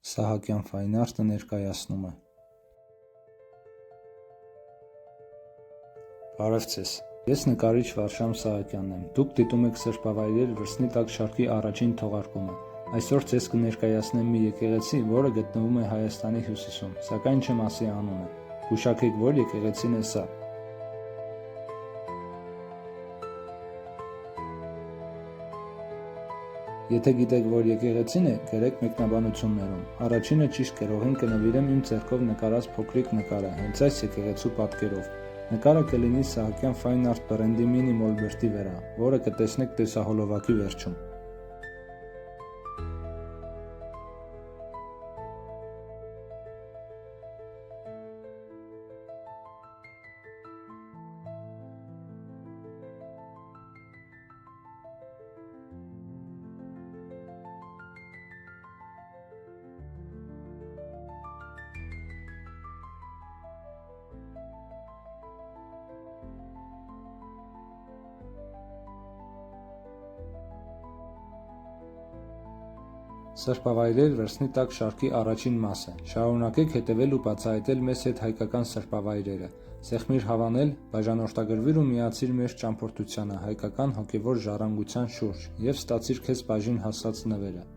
Սահակյան Fine Art-ը ներկայացնում է։ Բարև ձեզ, ես նկարիչ Վարշամ Սահակյանն եմ, դուք դիտում եք Սրբավայրեր վրձնի տակ շարքի առաջին թողարկումը։ Այսօր ձեզ կներկայացնեմ մի եկեղեցի, որը գտնվում է Հայաստանի հյուսիսում, սակայն չեմ ասի անունը։ Գուշակեք, որ եկեղեցին է սա։ Եթե գիտեք, որ եկեղեցին է, գրեք մեկնաբանություններում։ Առաջինը ճիշտ գրողին կնվիրեմ իմ ձեռքով նկարած փոքրիկ նկարը, հենց այս եկեղեցու պատկերով։ Նկարը կլինի Սահակյան Fine Art բրենդի մինի մոլբերտի վրա, որը կտեսնեք տեսահոլովակի վերջում։ Սրբավայրեր վրձնի տակ շարքի առաջին մասը։ Շարունակեք հետևել ու բացահայտել մեզ հետ հայկական սրբավայրերը։ Սեղմիր հավանել, բաժանորդագրվիր ու միացիր մեր ճամփորդությանը հայկական հոգևոր ժառանգության շուրջ և ստացիր քեզ բաժին հասած նվերը։